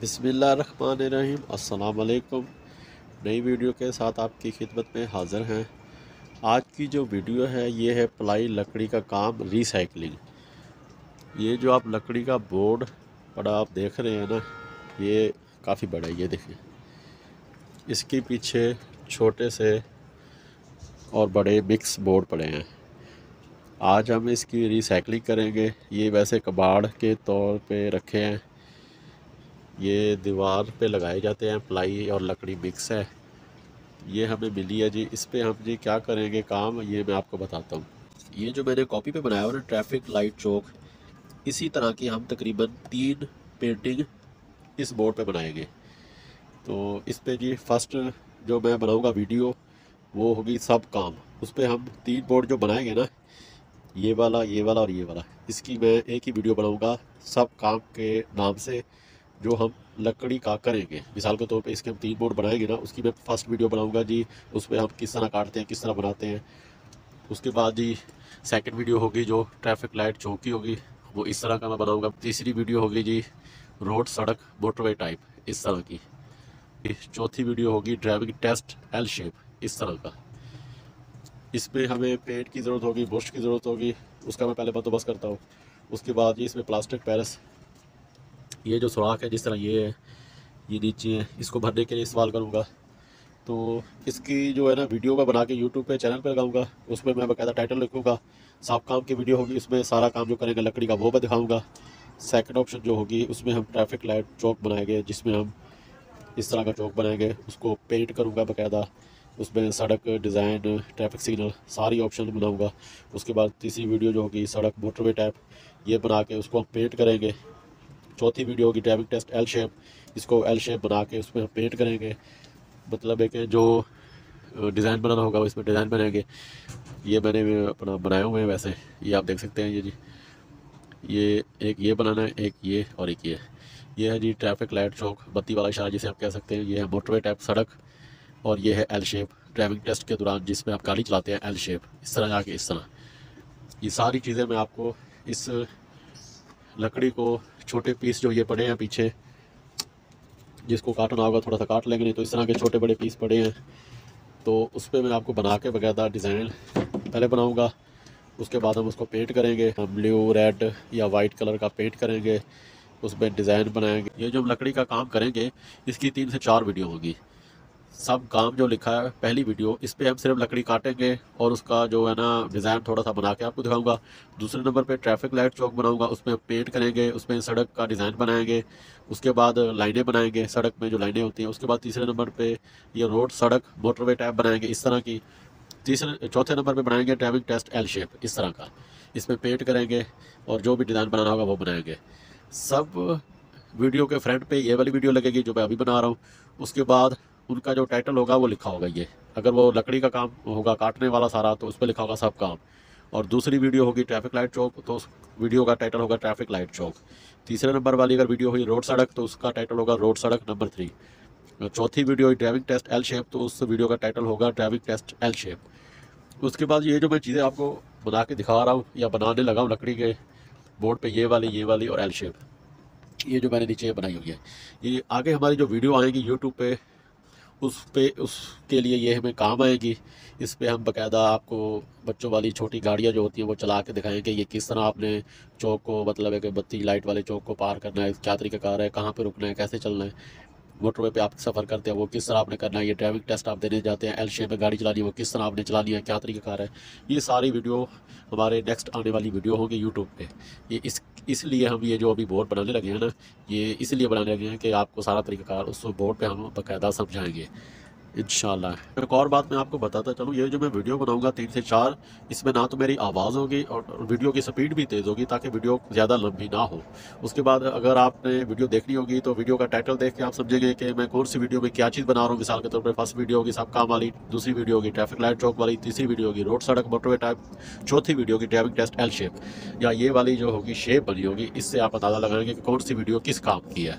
बिस्मिल्लाहिर्रहमानिर्रहीम। अस्सलाम वालेकुम। नई वीडियो के साथ आपकी खिदमत में हाज़िर हैं। आज की जो वीडियो है ये है प्लाई लकड़ी का काम रिसाइकलिंग। ये जो आप लकड़ी का बोर्ड पड़ा आप देख रहे हैं ना, ये काफ़ी बड़ा है। ये देखें, इसके पीछे छोटे से और बड़े मिक्स बोर्ड पड़े हैं। आज हम इसकी रिसाइकलिंग करेंगे। ये वैसे कबाड़ के तौर पे रखे हैं, ये दीवार पे लगाए जाते हैं। प्लाई और लकड़ी मिक्स है। ये हमें मिली है जी। इस पे हम जी क्या करेंगे काम, ये मैं आपको बताता हूँ। ये जो मैंने कॉपी पे बनाया हुआ ना, ट्रैफिक लाइट चौक, इसी तरह की हम तकरीबन 3 पेंटिंग इस बोर्ड पे बनाएंगे। तो इस पे जी फर्स्ट जो मैं बनाऊंगा वीडियो, वो होगी सब काम। उस पे हम 3 बोर्ड जो बनाएंगे ना, ये वाला और ये वाला, इसकी मैं एक ही वीडियो बनाऊंगा सब काम के नाम से, जो हम लकड़ी का करेंगे। मिसाल के तौर पे इसके हम 3 बोर्ड बनाएंगे ना, उसकी मैं फर्स्ट वीडियो बनाऊंगा जी। उस पर हम किस तरह काटते हैं, किस तरह बनाते हैं। उसके बाद जी सेकंड वीडियो होगी जो ट्रैफिक लाइट चौकी होगी, वो इस तरह का मैं बनाऊंगा। तीसरी वीडियो होगी जी रोड सड़क मोटरवे टाइप, इस तरह की। चौथी वीडियो होगी ड्राइविंग टेस्ट एल शेप, इस तरह का। इसमें हमें पेंट की ज़रूरत होगी, ब्रश की ज़रूरत होगी, उसका मैं पहले बंदोबस्त करता हूँ। उसके बाद जी इसमें प्लास्टिक पेरिस, ये जो सुराख है जिस तरह ये है, ये नीचे है, इसको भरने के लिए इस्तेमाल करूँगा। तो इसकी जो है ना वीडियो मैं बना के यूट्यूब पे चैनल पे लगाऊंगा। उसमें मैं बाकायदा टाइटल लिखूँगा। सब काम की वीडियो होगी, उसमें सारा काम जो करेंगे लकड़ी का वो मैं दिखाऊंगा। सेकंड ऑप्शन जो होगी उसमें हम ट्रैफिक लाइट चौक बनाएंगे, जिसमें हम इस तरह का चौक बनाएंगे, उसको पेंट करूँगा बाकायदा। उसमें सड़क डिज़ाइन, ट्रैफिक सिग्नल, सारी ऑप्शन बनाऊँगा। उसके बाद तीसरी वीडियो जो होगी सड़क मोटरवे टाइप, ये बना के उसको हम पेंट करेंगे। चौथी वीडियो होगी ड्राइविंग टेस्ट एल शेप, इसको एल शेप बना के उसमें हम पेंट करेंगे। मतलब है कि जो डिज़ाइन बनाना होगा इसमें डिज़ाइन बनाएंगे। ये मैंने अपना बनाए हुए हैं वैसे, ये आप देख सकते हैं। ये जी ये एक ये बनाना है, एक ये और एक ये है जी ट्रैफिक लाइट चौक, बत्ती वाला इशारा जिसे आप कह सकते हैं। ये है मोटरवे टाइप सड़क, और ये है एल शेप ड्राइविंग टेस्ट के दौरान जिसमें आप गाड़ी चलाते हैं, एल शेप इस तरह जाके इस तरह। ये सारी चीज़ें मैं आपको इस लकड़ी को छोटे पीस जो ये पड़े हैं पीछे, जिसको काटना होगा थोड़ा सा काट लेंगे, नहीं तो इस तरह के छोटे बड़े पीस पड़े हैं। तो उस पर मैं आपको बना के बकायदा डिज़ाइन पहले बनाऊंगा। उसके बाद हम उसको पेंट करेंगे, हम ब्लू रेड या वाइट कलर का पेंट करेंगे, उसमें डिज़ाइन बनाएंगे। ये जो हम लकड़ी का काम करेंगे, इसकी 3 से 4 वीडियो होगी। सब काम जो लिखा है पहली वीडियो, इस पर हम सिर्फ लकड़ी काटेंगे और उसका जो है ना डिज़ाइन थोड़ा सा बना के आपको दिखाऊंगा। दूसरे नंबर पे ट्रैफिक लाइट चौक बनाऊंगा, उसमें पेंट करेंगे, उसमें सड़क का डिज़ाइन बनाएंगे। उसके बाद लाइनें बनाएंगे, सड़क में जो लाइनें होती हैं। उसके बाद तीसरे नंबर पे ये रोड सड़क मोटरवे टाइप बनाएंगे इस तरह की। चौथे नंबर पे बनाएंगे ड्राइविंग टेस्ट एल शेप इस तरह का, इसमें पेंट करेंगे और जो भी डिज़ाइन बनाना होगा वो बनाएंगे। सब वीडियो के फ्रंट पे ये वाली वीडियो लगेगी जो मैं अभी बना रहा हूँ। उसके बाद उनका जो टाइटल होगा वो लिखा होगा ये, अगर वो लकड़ी का काम होगा काटने वाला सारा तो उस पर लिखा होगा सब काम। और दूसरी वीडियो होगी ट्रैफिक लाइट चौक, तो उस वीडियो का टाइटल होगा ट्रैफिक लाइट चौक। तीसरे नंबर वाली अगर वीडियो हुई रोड सड़क, तो उसका टाइटल होगा रोड सड़क नंबर 3। चौथी वीडियो हुई ड्राइविंग टेस्ट एल शेप, तो उस वीडियो का टाइटल होगा ड्राइविंग टेस्ट एल शेप। उसके बाद ये जो मैं चीज़ें आपको बना के दिखा रहा हूँ या बनाने लगा हूँ लकड़ी के बोर्ड पे, ये वाली और एल शेप, ये जो मैंने नीचे बनाई हुई है, ये आगे हमारी जो वीडियो आएगी यूट्यूब पे, उसके लिए ये हमें काम आएगी। इस पे हम बाकायदा आपको बच्चों वाली छोटी गाड़ियाँ जो होती हैं वो चला के दिखाएंगे, ये किस तरह आपने चौक को, मतलब है कि बत्ती लाइट वाले चौक को पार करना है, क्या तरीक़ाकार है, कहाँ पे रुकना है, कैसे चलना है। मोटरवे पे आप सफ़र करते हैं वो किस तरह आपने करना है। ये ड्राइविंग टेस्ट आप देने जाते हैं, एल शेप में गाड़ी चलानी है वो किस तरह आपने चलानी है, क्या तरीक़ाकार है। ये सारी वीडियो हमारे नेक्स्ट आने वाली वीडियो होंगी यूट्यूब पे। ये इसलिए हम ये जो अभी बोर्ड बनाने लगे हैं ना, ये इसलिए बनाने लगे हैं कि आपको सारा तरीक़ाकार उस बोर्ड पे हम बाकायदा समझाएंगे इंशाल्लाह। एक और बात मैं आपको बताता चलूँ, ये जो मैं वीडियो बनाऊंगा 3 से 4, इसमें ना तो मेरी आवाज़ होगी और वीडियो की स्पीड भी तेज़ होगी, ताकि वीडियो ज़्यादा लंबी ना हो। उसके बाद अगर आपने वीडियो देखनी होगी तो वीडियो का टाइटल देख के आप समझेंगे कि मैं कौन सी वीडियो में क्या चीज़ बना रहा हूँ। मिसाल के तौर पर फर्स्ट वीडियो होगी सब काम वाली, दूसरी वीडियो होगी ट्रैफिक लाइट चौक वाली, तीसरी वीडियो होगी रोड सड़क मोटरवे टाइप, चौथी वीडियो होगी ड्राइविंग टेस्ट एल शेप, या ये वाली जो होगी शेप बनी होगी। इससे आप अंदाज़ा लगाएंगे कि कौन सी वीडियो किस काम की है।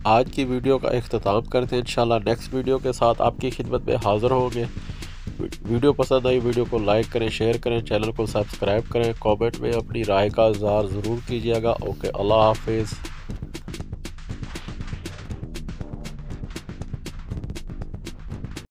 आज की वीडियो का इख्तिताम करते हैं। इंशाल्लाह नेक्स्ट वीडियो के साथ आपकी खिदमत में हाज़िर होंगे। वीडियो पसंद आई वीडियो को लाइक करें, शेयर करें, चैनल को सब्सक्राइब करें, कमेंट में अपनी राय का इज़हार ज़रूर कीजिएगा। ओके, अल्लाह हाफिज़।